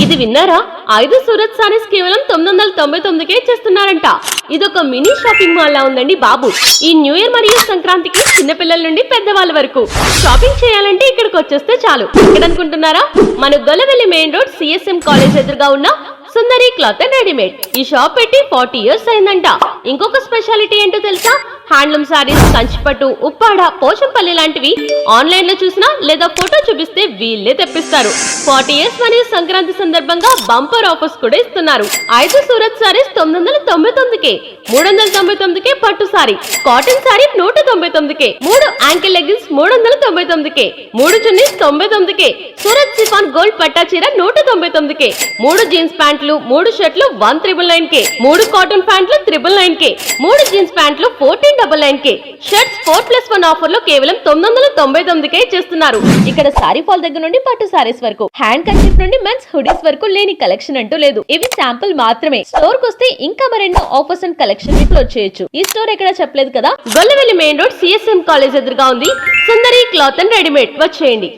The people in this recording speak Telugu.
ఇది విన్నారా? 5 సూరత్ సారీస్ కేవలం 999కే ఇచ్చేస్తున్నారంట. ఇదొక మినీ షాపింగ్ మాల్ లా ఉందండి బాబు. ఈ న్యూ ఇయర్ మరియు సంక్రాంతికి చిన్నపిల్లల నుండి పెద్దవాళ్ళ వరకు షాపింగ్ చేయాలంటే ఇక్కడికి వచ్చేస్తే చాలు. ఎక్కడనుకుంటున్నారా? మన Gollavelli main road CSM college ఎదురుగా ఉన్న సుందరి క్లాత్ అండ్ రెడీమేడ్. ఈ షాప్ పెట్టి 40 ఇయర్స్ అయిందంట. ఇంకొక స్పెషాలిటీ ఏంటో తెలుసా? హ్యాండ్లూమ్ సారీస్, కంచిపట్టు, ఉప్పాడ, పోచంపల్లి లాంటివి ఆన్లైన్ లో చూసినా లేదా ఫోటో చూపిస్తే వీళ్ళే తెప్పిస్తారు. 40 ఇయర్స్ మరియు సంక్రాంతి సందర్భంగా బంపర్ ఆఫర్స్ కూడా ఇస్తున్నారు. 5 సూరత్ సారీస్ 999కే, 399కే పట్టు సారీ, కాటన్ సారీ 199కే, 3 యాంకిల్ లెగ్గిన్స్ 399కే, 3 చున్నీస్ 99కే, సూరత్ సిఫాన్ గోల్డ్ పట్టా చీర 199కే, 3 జీన్స్ ప్యాంట్లు, 3 షర్ట్లు 1999కే, 3 కాటన్ ప్యాంట్లు 999కే, 3 జీన్స్ ప్యాంట్లు 1499కే, షర్ట్స్ 4+1 ఆఫర్ లో కేవలం 999కే చేస్తున్నారు. ఇక్కడ సారీ ఫాల్ దగ్గర నుండి పట్టు సారీస్ వరకు, హ్యాండ్ కర్చీఫ్ నుండి మెన్స్ హుడీస్ వరకు లేని కలెక్షన్ అంటూ లేదు. ఇవి శాంపుల్ మాత్రమే. స్టోర్ వస్తే ఇంకా మరెన్నో ఆఫర్స్ అండ్ కలెక్షన్ అప్లోడ్ చేయొచ్చు. ఈ స్టోర్ ఎక్కడ చెప్పలేదు కదా? Gollavelli main road CSM college ఎదురుగా ఉంది సుందరి క్లాత్ అండ్ రెడీమేడ్. వచ్చేయండి.